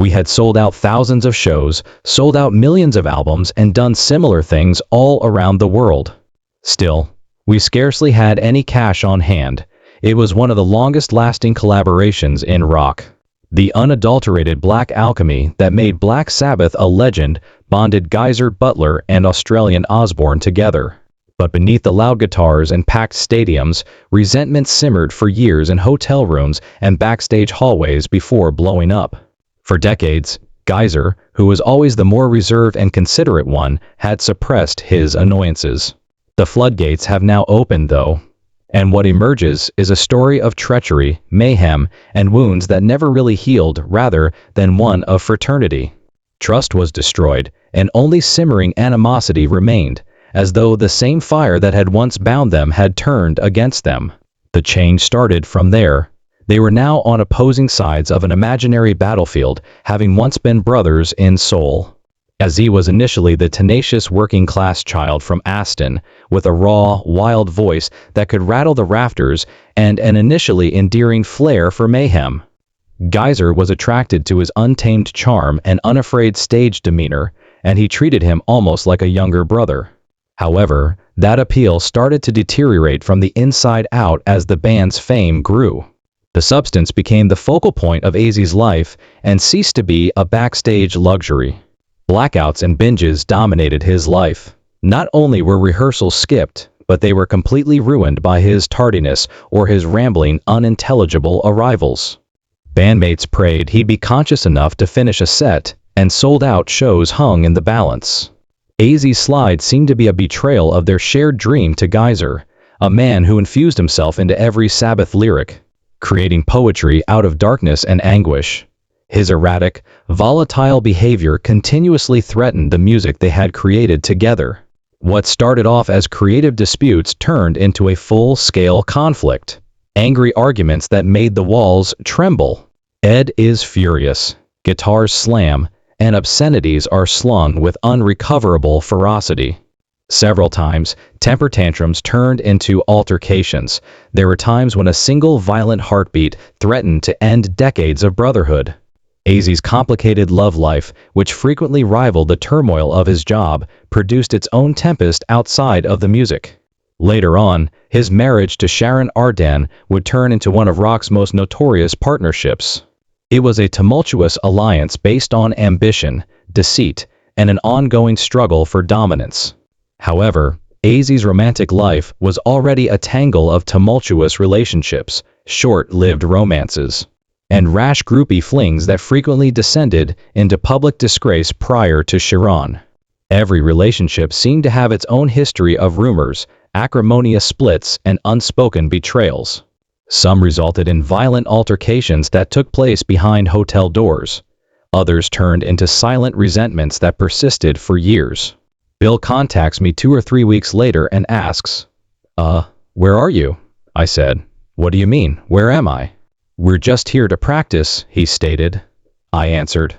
We had sold out thousands of shows, sold out millions of albums, and done similar things all around the world. Still, we scarcely had any cash on hand. It was one of the longest-lasting collaborations in rock. The unadulterated black alchemy that made Black Sabbath a legend bonded Geezer, Butler, and Australian Osbourne together. But beneath the loud guitars and packed stadiums, resentment simmered for years in hotel rooms and backstage hallways before blowing up. For decades, Geezer, who was always the more reserved and considerate one, had suppressed his annoyances. The floodgates have now opened, though, and what emerges is a story of treachery, mayhem, and wounds that never really healed rather than one of fraternity. Trust was destroyed, and only simmering animosity remained, as though the same fire that had once bound them had turned against them. The change started from there. They were now on opposing sides of an imaginary battlefield, having once been brothers in soul. Ozzy was initially the tenacious working-class child from Aston, with a raw, wild voice that could rattle the rafters and an initially endearing flair for mayhem. Geezer was attracted to his untamed charm and unafraid stage demeanor, and he treated him almost like a younger brother. However, that appeal started to deteriorate from the inside out as the band's fame grew. The substance became the focal point of Ozzy's life and ceased to be a backstage luxury. Blackouts and binges dominated his life. Not only were rehearsals skipped, but they were completely ruined by his tardiness or his rambling, unintelligible arrivals. Bandmates prayed he'd be conscious enough to finish a set, and sold-out shows hung in the balance. Ozzy's slide seemed to be a betrayal of their shared dream to Geezer, a man who infused himself into every Sabbath lyric, creating poetry out of darkness and anguish. His erratic, volatile behavior continuously threatened the music they had created together. What started off as creative disputes turned into a full-scale conflict. Angry arguments that made the walls tremble. Ed is furious, guitars slam, and obscenities are slung with unrecoverable ferocity. Several times, temper tantrums turned into altercations. There were times when a single violent heartbeat threatened to end decades of brotherhood. Ozzy's complicated love life, which frequently rivaled the turmoil of his job, produced its own tempest outside of the music. Later on, his marriage to Sharon Arden would turn into one of rock's most notorious partnerships. It was a tumultuous alliance based on ambition, deceit, and an ongoing struggle for dominance. However, Ozzy's romantic life was already a tangle of tumultuous relationships, short-lived romances, and rash groupie flings that frequently descended into public disgrace prior to Sharon. Every relationship seemed to have its own history of rumors, acrimonious splits, and unspoken betrayals. Some resulted in violent altercations that took place behind hotel doors. Others turned into silent resentments that persisted for years. Bill contacts me 2 or 3 weeks later and asks, where are you? I said, "What do you mean, where am I?" "We're just here to practice," he stated. I answered.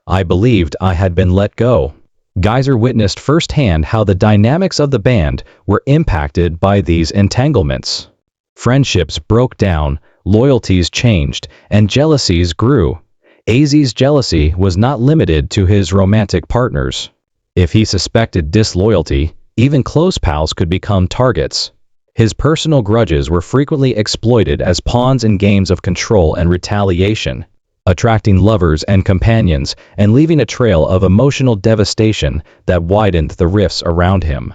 I believed I had been let go. Geezer witnessed firsthand how the dynamics of the band were impacted by these entanglements. Friendships broke down, loyalties changed, and jealousies grew. Ozzy's jealousy was not limited to his romantic partners. If he suspected disloyalty, even close pals could become targets. His personal grudges were frequently exploited as pawns in games of control and retaliation, attracting lovers and companions and leaving a trail of emotional devastation that widened the rifts around him.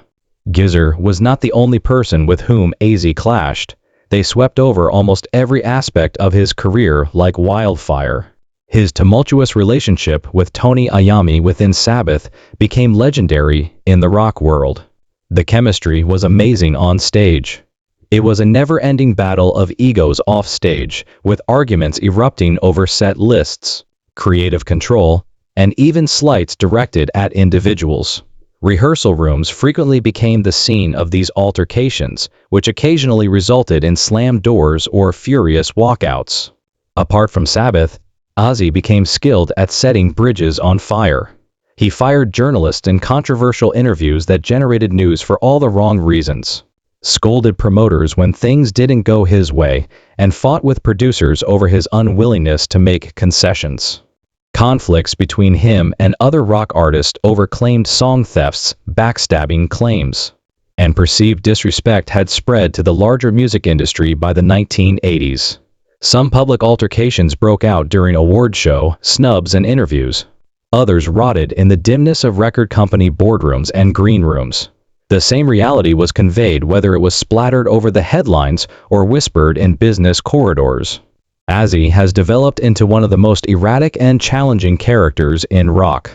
Geezer was not the only person with whom Ozzy clashed. They swept over almost every aspect of his career like wildfire. His tumultuous relationship with Tony Iommi within Sabbath became legendary in the rock world. The chemistry was amazing on stage. It was a never-ending battle of egos off stage, with arguments erupting over set lists, creative control, and even slights directed at individuals. Rehearsal rooms frequently became the scene of these altercations, which occasionally resulted in slammed doors or furious walkouts. Apart from Sabbath, Ozzy became skilled at setting bridges on fire. He fired journalists in controversial interviews that generated news for all the wrong reasons, scolded promoters when things didn't go his way, and fought with producers over his unwillingness to make concessions. Conflicts between him and other rock artists over claimed song thefts, backstabbing claims, and perceived disrespect had spread to the larger music industry by the 1980s. Some public altercations broke out during award show, snubs, and interviews. Others rotted in the dimness of record company boardrooms and green rooms. The same reality was conveyed whether it was splattered over the headlines or whispered in business corridors. Ozzy has developed into one of the most erratic and challenging characters in rock.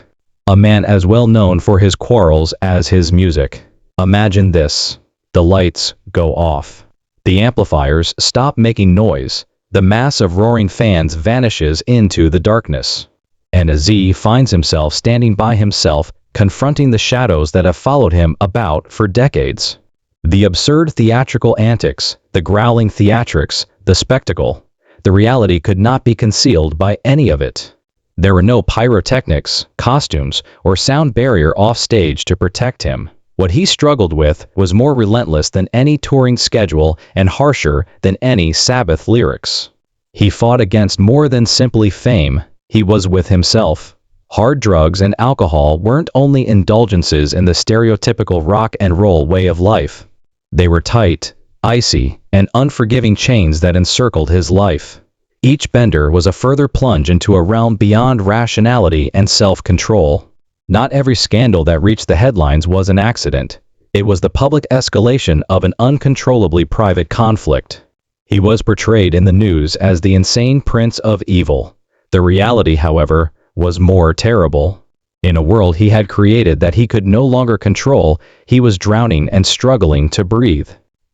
A man as well known for his quarrels as his music. Imagine this. The lights go off. The amplifiers stop making noise. The mass of roaring fans vanishes into the darkness. And Ozzy finds himself standing by himself, confronting the shadows that have followed him about for decades. The absurd theatrical antics, the growling theatrics, the spectacle. The reality could not be concealed by any of it. There were no pyrotechnics, costumes, or sound barrier off stage to protect him. What he struggled with was more relentless than any touring schedule and harsher than any Sabbath lyrics. He fought against more than simply fame. He was with himself. Hard drugs and alcohol weren't only indulgences in the stereotypical rock and roll way of life. They were tight, icy, and unforgiving chains that encircled his life. Each bender was a further plunge into a realm beyond rationality and self-control. Not every scandal that reached the headlines was an accident. It was the public escalation of an uncontrollably private conflict. He was portrayed in the news as the insane prince of evil. The reality, however, was more terrible. In a world he had created that he could no longer control, he was drowning and struggling to breathe.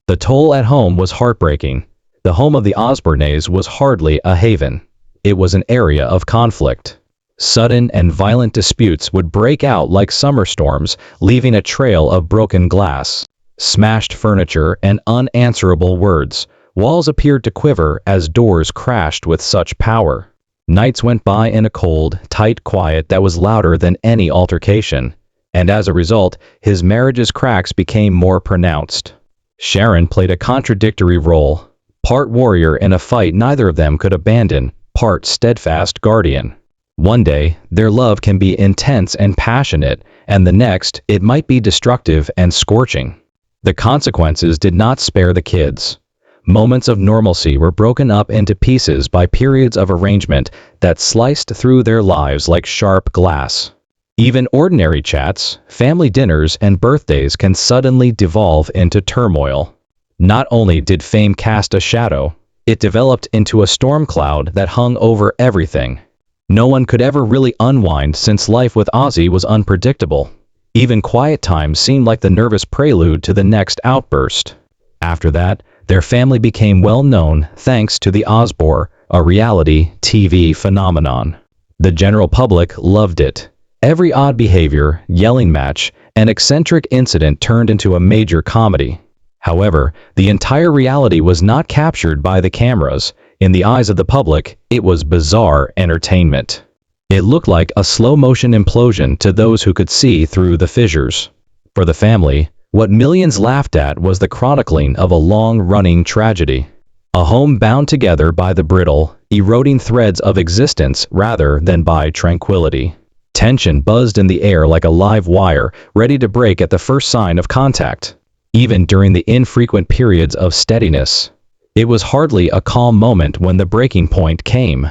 The toll at home was heartbreaking. The home of the Osbournes was hardly a haven. It was an area of conflict. Sudden and violent disputes would break out like summer storms, leaving a trail of broken glass, smashed furniture, and unanswerable words. Walls appeared to quiver as doors crashed with such power. Nights went by in a cold, tight quiet that was louder than any altercation, and as a result, his marriage's cracks became more pronounced. Sharon played a contradictory role, part warrior in a fight neither of them could abandon, part steadfast guardian. One day, their love can be intense and passionate, and the next, it might be destructive and scorching. The consequences did not spare the kids. Moments of normalcy were broken up into pieces by periods of arrangement that sliced through their lives like sharp glass. Even ordinary chats, family dinners, and birthdays can suddenly devolve into turmoil. Not only did fame cast a shadow, it developed into a storm cloud that hung over everything. No one could ever really unwind since life with Ozzy was unpredictable. Even quiet times seemed like the nervous prelude to the next outburst. After that, their family became well known thanks to the Osbourne, a reality TV phenomenon. The general public loved it. Every odd behavior, yelling match, and eccentric incident turned into a major comedy. However, the entire reality was not captured by the cameras. In the eyes of the public, it was bizarre entertainment. It looked like a slow-motion implosion to those who could see through the fissures. For the family, what millions laughed at was the chronicling of a long-running tragedy. A home bound together by the brittle, eroding threads of existence rather than by tranquility. Tension buzzed in the air like a live wire, ready to break at the first sign of contact. Even during the infrequent periods of steadiness, it was hardly a calm moment when the breaking point came.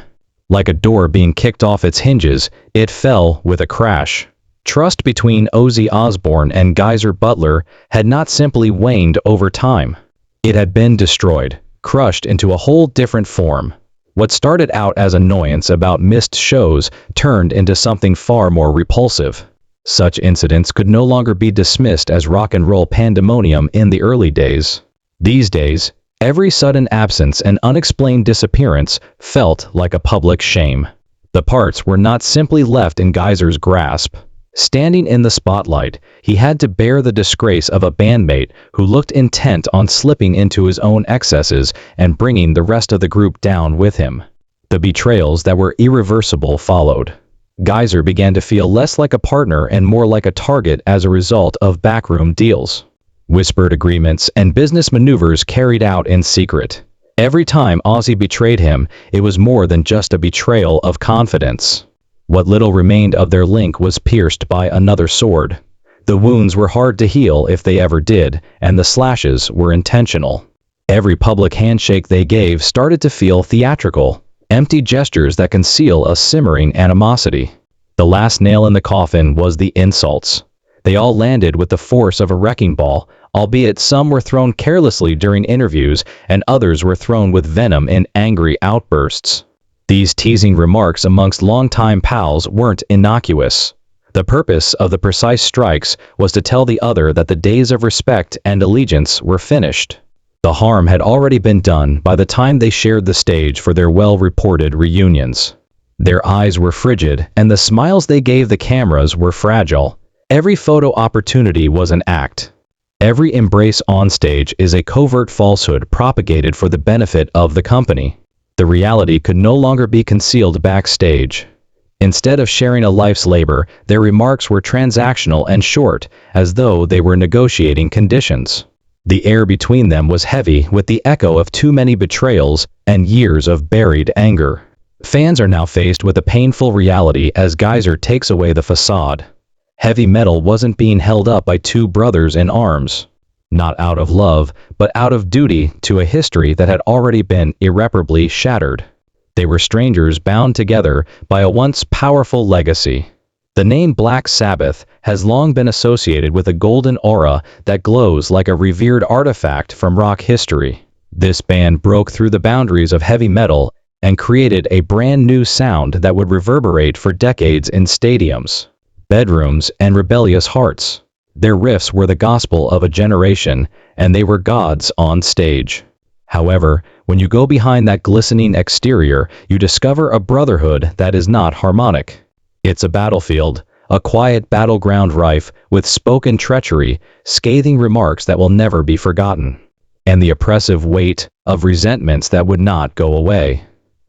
Like a door being kicked off its hinges, it fell with a crash. Trust between Ozzy Osbourne and Geezer Butler had not simply waned over time. It had been destroyed, crushed into a whole different form. What started out as annoyance about missed shows turned into something far more repulsive. Such incidents could no longer be dismissed as rock and roll pandemonium in the early days. These days, every sudden absence and unexplained disappearance felt like a public shame. The parts were not simply left in Geezer's grasp. Standing in the spotlight, he had to bear the disgrace of a bandmate who looked intent on slipping into his own excesses and bringing the rest of the group down with him. The betrayals that were irreversible followed. Geezer began to feel less like a partner and more like a target as a result of backroom deals. Whispered agreements and business maneuvers carried out in secret. Every time Ozzy betrayed him, it was more than just a betrayal of confidence. What little remained of their link was pierced by another sword. The wounds were hard to heal if they ever did, and the slashes were intentional. Every public handshake they gave started to feel theatrical, empty gestures that conceal a simmering animosity. The last nail in the coffin was the insults. They all landed with the force of a wrecking ball, albeit some were thrown carelessly during interviews and others were thrown with venom in angry outbursts. These teasing remarks amongst longtime pals weren't innocuous. The purpose of the precise strikes was to tell the other that the days of respect and allegiance were finished. The harm had already been done by the time they shared the stage for their well-reported reunions. Their eyes were frigid, and the smiles they gave the cameras were fragile. Every photo opportunity was an act. Every embrace on stage is a covert falsehood propagated for the benefit of the company. The reality could no longer be concealed backstage. Instead of sharing a life's labor, their remarks were transactional and short, as though they were negotiating conditions. The air between them was heavy with the echo of too many betrayals and years of buried anger. Fans are now faced with a painful reality as Geyser takes away the facade. Heavy metal wasn't being held up by two brothers in arms. Not out of love, but out of duty to a history that had already been irreparably shattered. They were strangers bound together by a once powerful legacy. The name Black Sabbath has long been associated with a golden aura that glows like a revered artifact from rock history. This band broke through the boundaries of heavy metal and created a brand new sound that would reverberate for decades in stadiums, bedrooms, and rebellious hearts. Their riffs were the gospel of a generation, and they were gods on stage. However, when you go behind that glistening exterior, you discover a brotherhood that is not harmonic. It's a battlefield, a quiet battleground rife with spoken treachery, scathing remarks that will never be forgotten, and the oppressive weight of resentments that would not go away.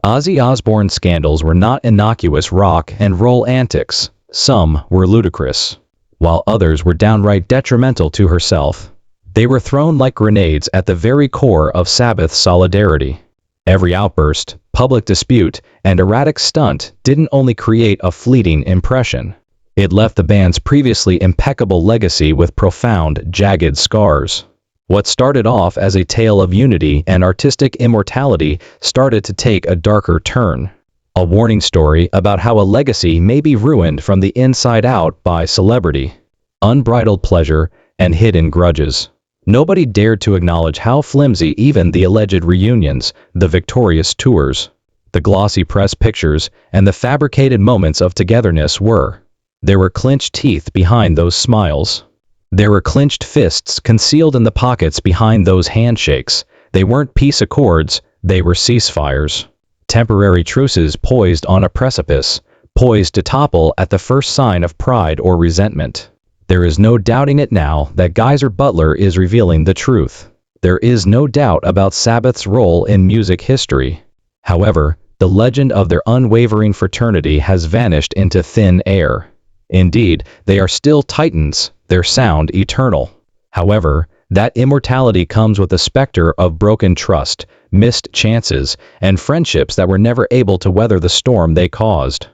Ozzy Osbourne's scandals were not innocuous rock and roll antics. Some were ludicrous, while others were downright detrimental to herself. They were thrown like grenades at the very core of Sabbath's solidarity. Every outburst, public dispute, and erratic stunt didn't only create a fleeting impression. It left the band's previously impeccable legacy with profound, jagged scars. What started off as a tale of unity and artistic immortality started to take a darker turn. A warning story about how a legacy may be ruined from the inside out by celebrity, unbridled pleasure, and hidden grudges. Nobody dared to acknowledge how flimsy even the alleged reunions, the victorious tours, the glossy press pictures, and the fabricated moments of togetherness were. There were clenched teeth behind those smiles. There were clenched fists concealed in the pockets behind those handshakes. They weren't peace accords, they were ceasefires. Temporary truces poised on a precipice, poised to topple at the first sign of pride or resentment. There is no doubting it now that Geyser Butler is revealing the truth. There is no doubt about Sabbath's role in music history. However, the legend of their unwavering fraternity has vanished into thin air. Indeed, they are still titans, their sound eternal. However, that immortality comes with the specter of broken trust, missed chances, and friendships that were never able to weather the storm they caused.